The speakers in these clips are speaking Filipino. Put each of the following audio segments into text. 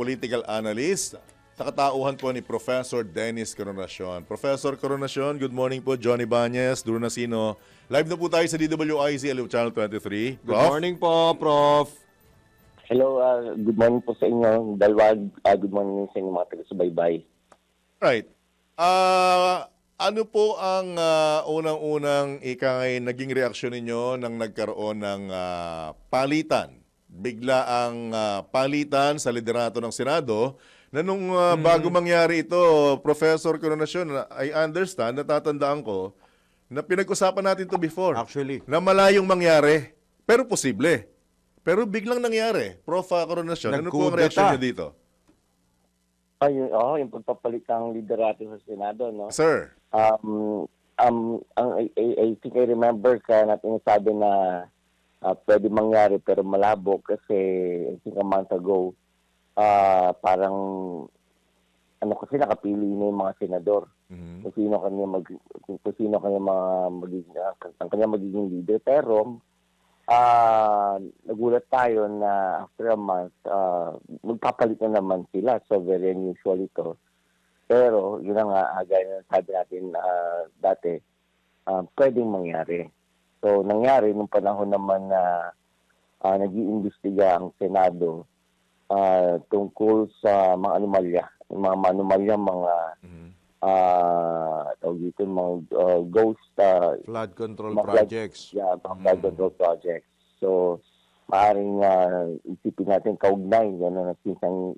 political analyst sa katauhan po ni Professor Dennis Coronacion. Professor Coronacion, good morning po. Johnny Bañez, Duro Nasino. Live na po tayo sa DWIZ Channel 23. Good morning po, Prof. Hello, good morning po sa inyo. Dalwag, good morning sa inyo mga taga-subaybay. Right. Ano po ang unang-unang naging reaksyon ninyo nang nagkaroon ng palitan? Bigla ang palitan sa liderato ng Senado na nung bago mangyari ito, Professor Coronacion, I understand, natatandaan ko, na pinag-usapan natin to before. Actually. Na malayong mangyari, pero posible. Pero biglang nangyari. Prof. Coronacion, ano po ang reaksyon niyo dito? Yung pagpapalit ng liderato sa Senado, no? Sir. I think I remember natin sabi na pwede mangyari pero malabo kasi I think a month ago, parang kasi nakapili na yung mga senador. Kung sino kanya magiging leader. Pero nagulat tayo na after a month, magpapalit na naman sila. So very unusual ito. Pero yun nga, gaya na sabi natin dati, pwedeng mangyari. So nangyari nung panahon naman na nag-iimbestiga ang Senado tungkol sa mga anomalya. Mga anomalya, mga ghost flood control projects. Flood control projects. So maaaring isipin natin kaugnay na nagkaroon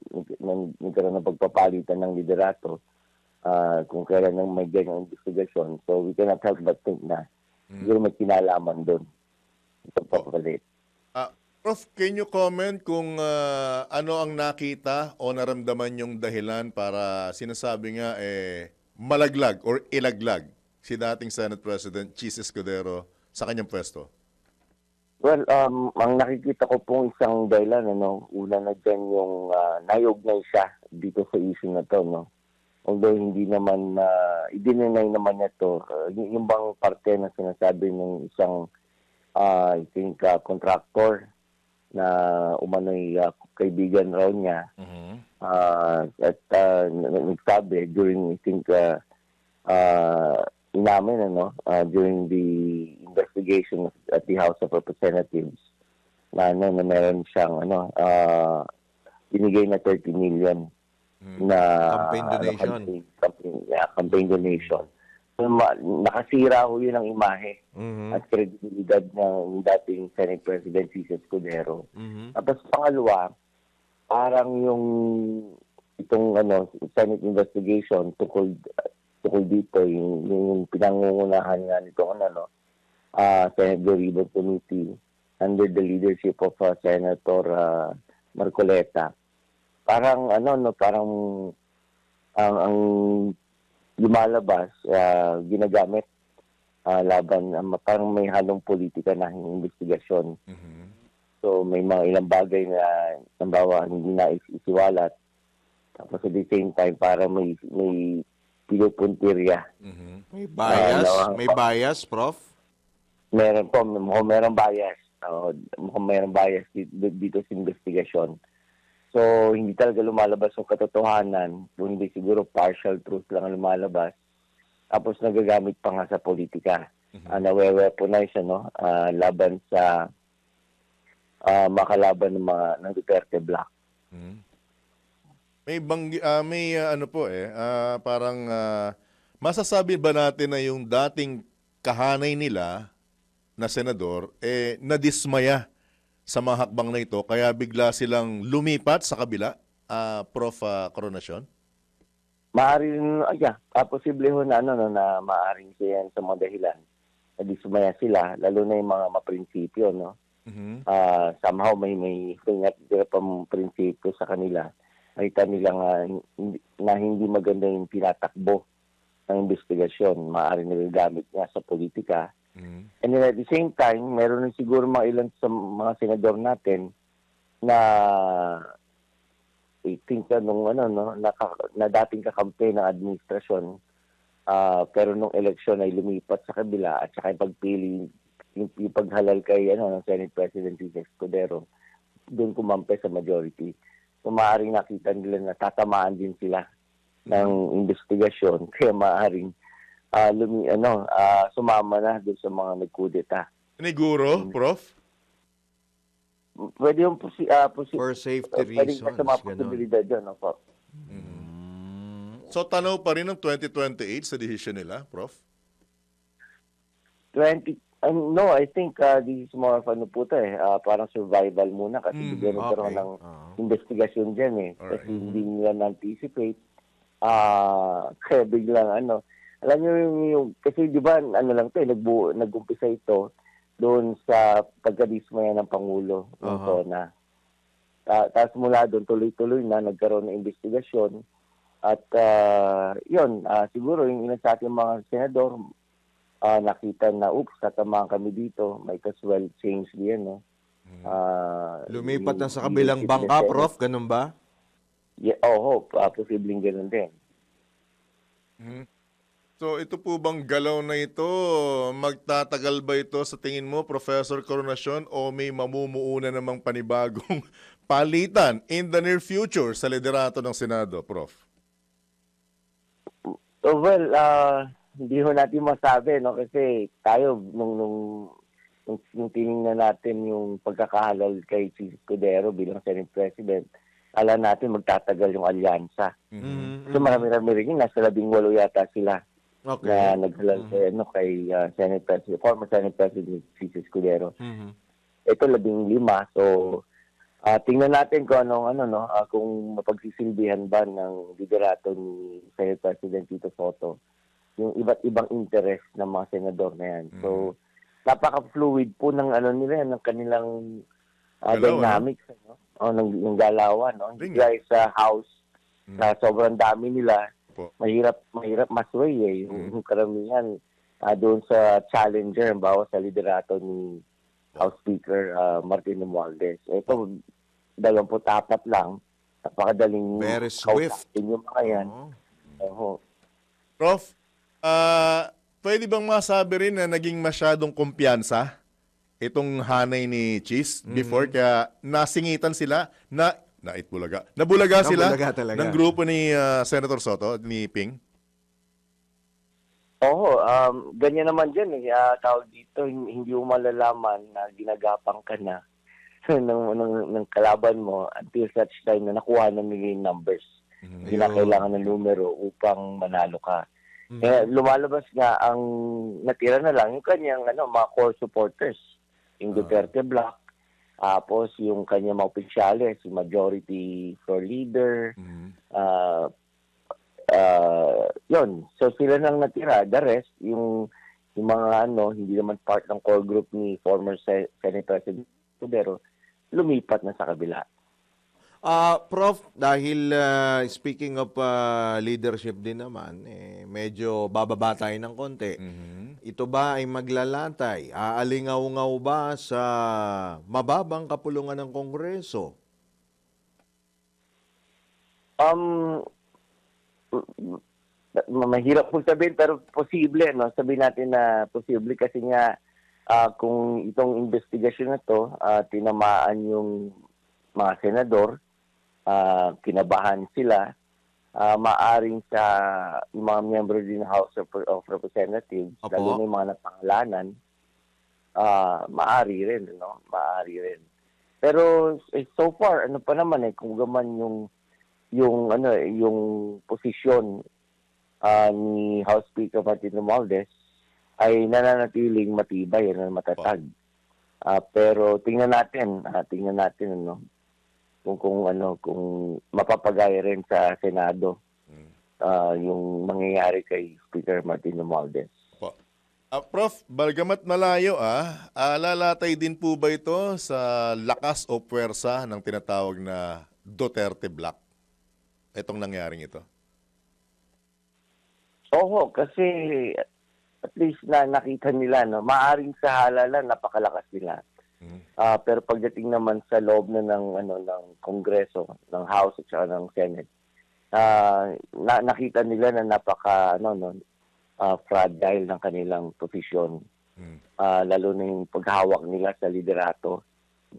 ng pagpapalitan ng liderato kung kailan nang may ganyang investigasyon. So we cannot help but think na siguro may kinalaman doon. Ito papalit. Prof, can you comment kung ano ang nakita o naramdaman yung dahilan para sinasabi nga malaglag or ilaglag si dating Senate President Chis Escudero sa kanyang pwesto? Well, ang nakikita ko pong isang dahilan, una na dyan yung nayugnay siya dito sa issue na to, no? Although hindi naman, idinenay naman niya to, yung bang parte na sinasabi ng isang, I think, contractor na umano'y kaibigan raw niya. At nagsabi during, I think, inamin, during the investigation at the House of Representatives na meron siyang binigay na 30 million na campaign donation. Campaign donation. So, nakasira ho yun ang imahe at kredibilidad ng dating Senate President Chis Escudero. Tapos pangalawa, parang itong Senate investigation tungkol dito yung pinangungunahan nga nito Senate Doribon Committee under the leadership of Senator Marcoleta. Parang parang ang lumalabas ginagamit laban parang may halong politika na investigasyon. So may mga ilang bagay na halimbawa hindi na isiwalat. Tapos at the same time para may pinupuntirya. May bias? May bias, Prof? Meron po. Mukhang bias. Mukhang meron bias dito sa investigasyon. So, hindi talaga lumalabas yung katotohanan. Hindi siguro partial truth lang ang lumalabas. Tapos nagagamit pa nga sa politika. Nawe-weaponize laban sa makalaban ng Duterte Black. Parang masasabi ba natin na yung dating kahanay nila na senador nadismaya sa mga hakbang na ito kaya bigla silang lumipat sa kabila, Prof. Coronacion? Maaaring, posible ho na maaaring siya sa mga dahilan. Nadismaya sila, lalo na yung mga maprinsipyo, no? Somehow may natitira pang prinsipyo sa kanila. Nakita nila na hindi maganda yung tinatakbo ng investigasyon. Maaaring nagagamit niya sa politika. And then at the same time, meron rin siguro mga ilan sa mga senador natin na I think na dating kakampi ng administrasyon pero nung eleksyon ay lumipat sa kabila at saka yung pagpili, yung paghalal kay ng Senate President Chis Escudero, doon kumampi sa majority. So maaaring nakita nila na tatamaan din sila ng investigasyon kaya maaaring sumama na doon sa mga nagkudeta. Siniguro, Prof? Pwede yung For safety pwede reasons. sa mga Ganon. posibilidad yun, opo. So, tanaw pa rin ng 2028 sa decision nila, Prof? No, I think this is more of parang survival muna kasi bigyan nagkaroon okay. ng investigasyon dyan eh. Alright. Kasi hindi nila na-anticipate. Kaya biglang alam niyo yung kasi di ba nag-umpisa ito doon sa pagkadismaya ng Pangulo ng SONA. Tapos mula doon tuloy-tuloy na nagkaroon ng investigasyon at siguro yung ilan sa ating mga senador nakita na tatamaan kami dito, might as well change din, no? Lumipat na sa kabilang bangka, Prof. Ganun ba? Yeah, posibleng ganun din. So, ito po bang galaw na ito, magtatagal ba ito sa tingin mo, Professor Coronacion, o may mamumuuna namang panibagong palitan in the near future sa liderato ng Senado, Prof? Well, hindi ho natin masabi, no? Kasi tayo, nung tinignan natin yung pagkakahalal kay Chis Escudero bilang Senate President, alam natin magtatagal yung alyansa. So marami-rami rin, nasa 18 yata sila na naghalal kay Senate President, former Senate President Chis Escudero. Ito 15. So, tingnan natin kung kung mapagsisilbihan ba ng liderato ni Senate President Tito Soto yung iba't ibang interest ng mga senador na yan. So, napaka-fluid po ng nila yan, ng kanilang dynamics, ng galawan, no? Guys sa House, na sobrang dami nila, mahirap masway yung karamihan doon sa challenger, bawa sa liderato ni House Speaker Martin Romualdez. Ito, 24 lang, napakadaling Very swift. kausapin yung mga yan. Prof, pwede bang masabi rin na naging masyadong kumpiyansa itong hanay ni Chis before kaya nasingitan sila nabulaga sila talaga. ng grupo ni Senator Soto, ni Ping? Ganyan naman dyan tawag dito, hindi mo malalaman na ginagapang ka na ng kalaban mo until such time na nakuha na nila yung numbers. Hindi na kailangan ng numero upang manalo ka. Lumalabas nga ang natira na lang yung kanyang mga core supporters, yung Duterte Bloc, tapos yung kanyang mga opisyales, yung Majority Floor Leader, yun. So sila nang natira. The rest, yung mga hindi naman part ng core group ni former Senate President Escudero, lumipat na sa kabila. Prof, dahil speaking of leadership din naman, medyo bababa tayo ng konti. Ito ba ay maglalatay? Aalingaw-ngaw ba sa mababang kapulungan ng Kongreso? Mahirap po sabihin pero posible, no? Sabihin natin na posible kasi nga kung itong investigasyon na to tinamaan yung mga senador, kinabahan sila, maaring sa mga miyembro din ng House of Representatives, lalo na yung mga napangalanan, maari rin, no? Maari rin. Pero so far, pa naman kung gaman yung posisyon ni House Speaker Martin Romualdez ay nananatiling matibay, matatag. Pero tingnan natin kung mapapagaya rin sa Senado yung mangyayari kay Speaker Martin Romualdez. Prof, balgamat malayo lalatay din po ba ito sa lakas o puwersa ng tinatawag na Duterte Bloc? Itong nangyaring ito. Kasi at least na nakita nila, no, maaring sa halalan napakalakas nila. Pero pagdating naman sa loob na ng Kongreso, ng House at saka ng Senate, nakita nila na napaka fragile ng kanilang posisyon. Lalo na yung paghawak nila sa liderato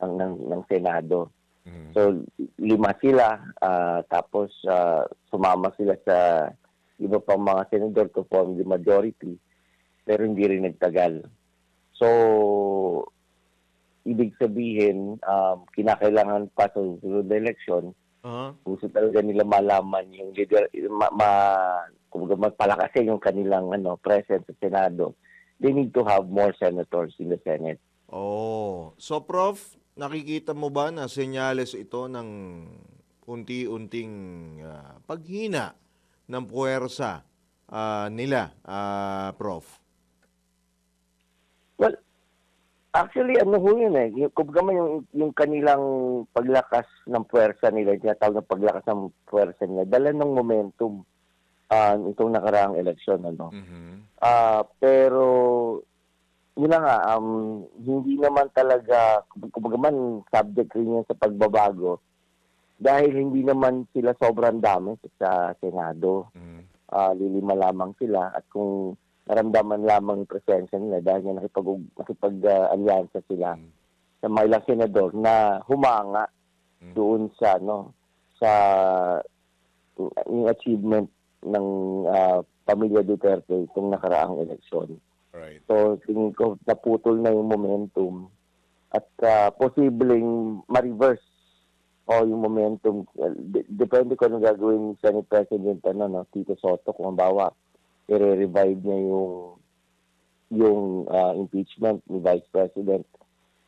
ng Senado. So, 5 sila, tapos sumama sila sa iba pang mga senador to form the majority, pero hindi rin nagtagal. So, ibig sabihin, kinakailangan pa sa susunod na eleksyon, gusto talaga nila malaman yung leader, kumbaga magpalakasin yung kanilang presence sa Senado. They need to have more senators in the Senate. Oh, so Prof, nakikita mo ba na senyales ito ng unti-unting paghina ng puwersa nila, Prof? Well, actually, ho yun eh. Kumbaga yung kanilang paglakas ng puwersa nila, tinatawag na paglakas ng puwersa nila, dala ng momentum itong nakaraang eleksyon. Pero, yun na nga, hindi naman talaga, kumbaga man, subject rin yan sa pagbabago dahil hindi naman sila sobrang dami sa Senado. Lilima lamang sila at kung naramdaman lamang yung presensya nila dahil nga nakipag-alyansa sila sa mga ilang senador na humanga doon sa sa yung achievement ng pamilya Duterte itong nakaraang eleksyon. Right. So, tingin ko naputol na yung momentum at posibleng ma-reverse yung momentum. Depende ko anong gagawin ni Senate President Tito Soto kung bawa i-revive niya yung impeachment ni Vice President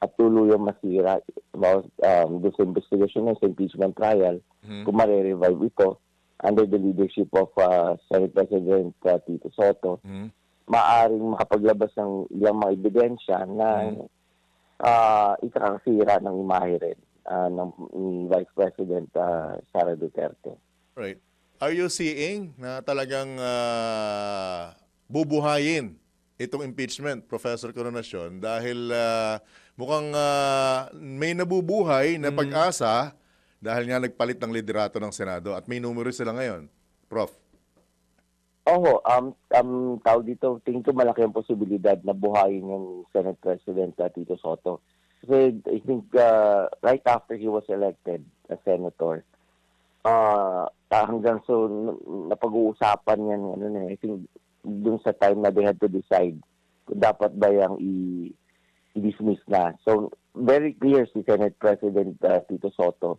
at tuluyang masira doon sa investigation sa impeachment trial kung ma-revive ito under the leadership of Senate President Tito Soto. Maaring makapaglabas ng ilang mga ebidensya na ikakasira ng imahe rin ng Vice President Sara Duterte. Right. Are you seeing na talagang bubuhayin itong impeachment, Professor Coronacion, dahil mukhang may nabubuhay na pag-asa dahil nga nagpalit ng liderato ng Senado at may numero sila ngayon, Prof? Tawag dito, tingin ko malaki ang posibilidad na buhayin yung Senate President Tito Soto. Kasi I think right after he was elected as senator, hanggang so napag-uusapan yan, I think dun sa time na they had to decide kung dapat ba yung i-dismiss na. So very clear si Senate President Tito Soto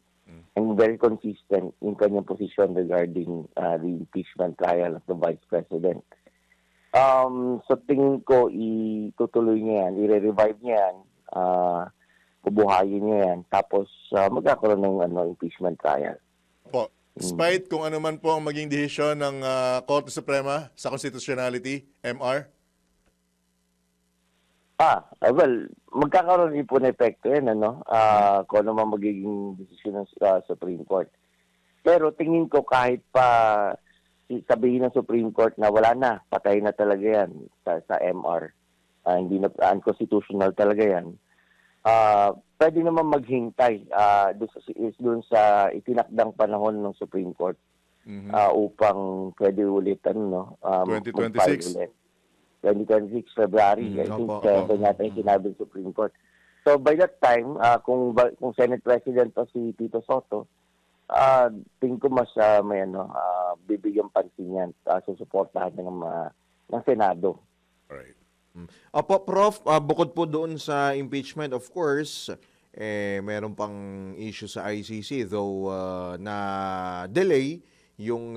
and very consistent in kanyang position regarding the impeachment trial of the Vice President. So tingin ko itutuloy niya yan, i-revive niya yan, bubuhayin niya yan, tapos magkakaroon ng impeachment trial. Po, despite kung ano man po ang maging desisyon ng Korte Suprema sa constitutionality, MR? Well, magkakaroon rin po na epekto yan, kung ano man magiging desisyon ng Supreme Court. Pero tingin ko kahit pa sabihin ng Supreme Court na wala na, patay na talaga yan sa MR, hindi na unconstitutional talaga yan, pwede naman maghintay doon sa itinakdang panahon ng Supreme Court upang pwede ulit 2026? 2026 February. I think natin sinabi ng Supreme Court. So by that time, kung Senate President pa si Tito Soto, tingin ko mas bibigyan pansin yan, susuportahan ng Senado. Right. Opo, Prof, bukod po doon sa impeachment, of course, meron pang issue sa ICC, though na-delay yung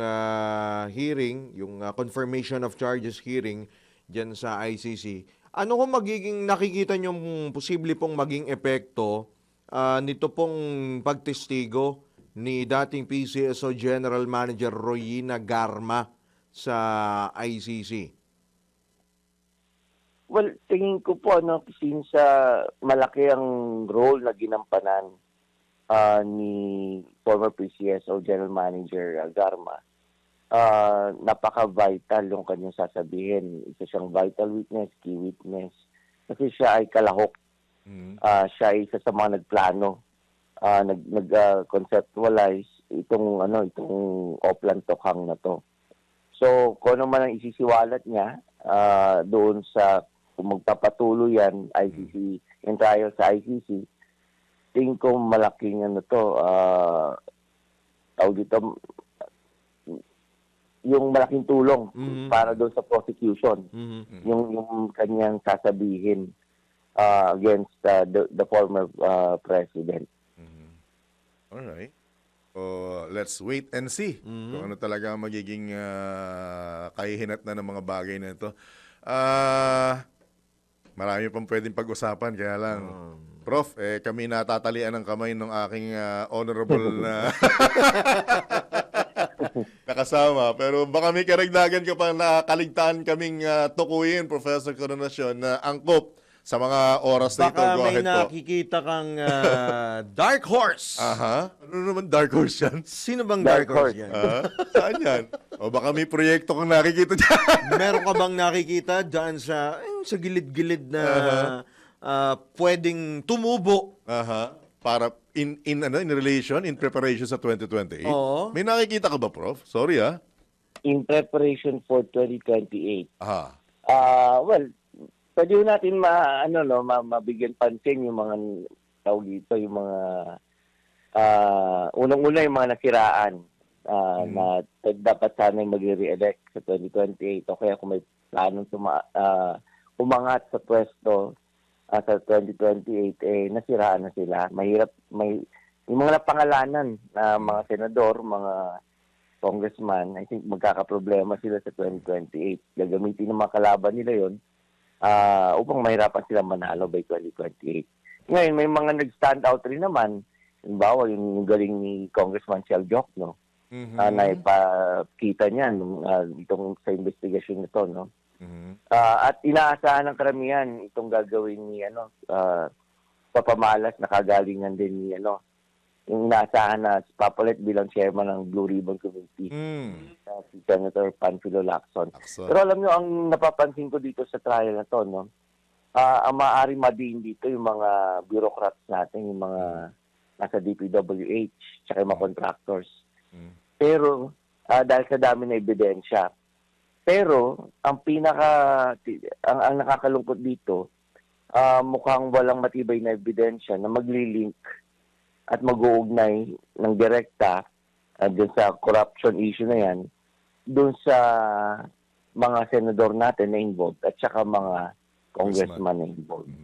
hearing, yung confirmation of charges hearing dyan sa ICC. Ano kung magiging nakikita niyong posible pong maging epekto nito pong pagtestigo ni dating PCSO General Manager Royina Garma sa ICC? Well, tingin ko po, since malaki ang role na ginampanan ni former PCSO General Manager Garma, napaka-vital yung kanyang sasabihin. Isa siyang vital witness, key witness. Kasi siya ay kalahok. Siya ay isa sa mga nagplano, nag-conceptualize itong Oplan Tokhang na to. So, kung ano man ang isisiwalat niya doon sa kung magpapatuloy yan, ICC, yung trial sa ICC, tingin ko malaking ano to, tawag dito, yung malaking tulong para doon sa prosecution. Yung kanyang sasabihin against the former president. Alright. So, let's wait and see kung ano talaga ang magiging kahihinat na ng mga bagay na ito. Marami pang pwedeng pag-usapan, kaya lang, Prof, kami natatalian ng kamay ng aking honorable na nakasama. Pero baka may karagdagan ka pa na kaligtaan kaming tukuyin, Professor Coronacion, na angkop sa mga oras na ito. Baka Go may ahead po. nakikita kang dark horse. Aha. Ano naman dark horse yan? Sino bang Dark dark horse horse. yan? Saan yan? O baka may proyekto kang nakikita dyan. Meron ka bang nakikita dyan sa gilid-gilid na pwedeng tumubo? Aha. Para in relation, in preparation sa 2028. Oo. May nakikita ka ba, Prof? Sorry, In preparation for 2028. Aha. Well, pwede natin mabigyan pansin yung mga tawag dito, yung mga unang-una yung mga nasiraan na dapat sana mag-re-elect sa 2028 o kaya kung may planong umangat sa pwesto sa 2028, nasiraan na sila. Mahirap, yung mga napangalanan na mga senador, mga congressman, I think magkakaproblema sila sa 2028. Gagamitin ng mga kalaban nila yon upang mahirapan sila manalo by 2028. Ngayon, may mga nag-stand out rin naman. Halimbawa, yung galing ni Congressman Shell Jokno, na ipakita niya itong sa investigasyon nito, no? At inaasahan ng karamihan itong gagawin ni papamalas na kagalingan din ni yung inaasahan na papalit bilang chairman ng Blue Ribbon Committee, si Senator Panfilo Lacson. Pero alam nyo, ang napapansin ko dito sa trial na to, no? Ang maaari madiin dito yung mga bureaucrats natin, yung mga nasa DPWH, tsaka yung mga contractors. Pero, dahil sa dami na ebidensya, pero, ang nakakalungkot dito, mukhang walang matibay na ebidensya na magli-link at mag-uugnay ng direkta dun sa corruption issue na yan, dun sa mga senador natin na involved at saka mga congressman na involved.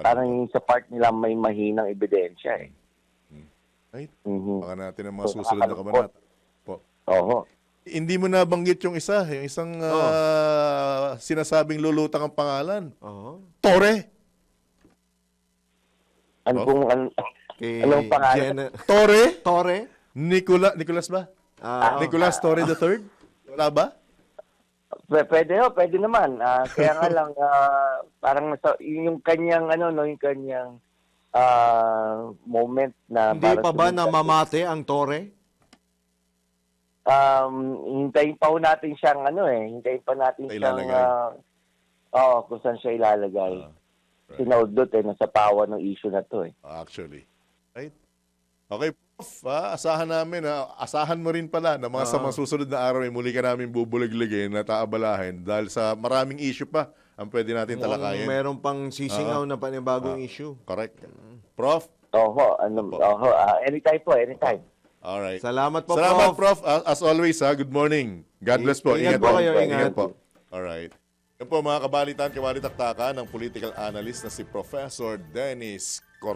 Parang yung sa part nila may mahinang ebidensya eh. Right? Baka natin ang mga susunod na kabanata. Po. Oo. Hindi mo nabanggit yung isang sinasabing lulutang ang pangalan. Torre. Anong pangalan? Torre? Nicolas ba? Nicolas Torre III? Wala ba? Pwede naman. Kaya nga lang, parang yung kanyang, yung kanyang moment na... Hindi pa ba namamate ang Torre? Hintayin pa ho natin siyang, hintayin pa natin siyang... kung saan siya ilalagay. Right. Sinaudot nasa pawa ng issue na to Actually. Right? Okay, Prof. Asahan mo rin pala na sa mga susunod na araw muli ka namin bubuligligin at aabalahin dahil sa maraming issue pa ang pwede natin talakayin. Meron pang sisingaw na panibagong issue. Correct. Prof? Anytime po, anytime. Alright. Salamat po, Salamat, Prof. Prof. As always, good morning. God bless po. Ingat po kayo, ingat. po. Alright. Yan po mga kabalitan, kabalitaktakan ng political analyst na si Professor Dennis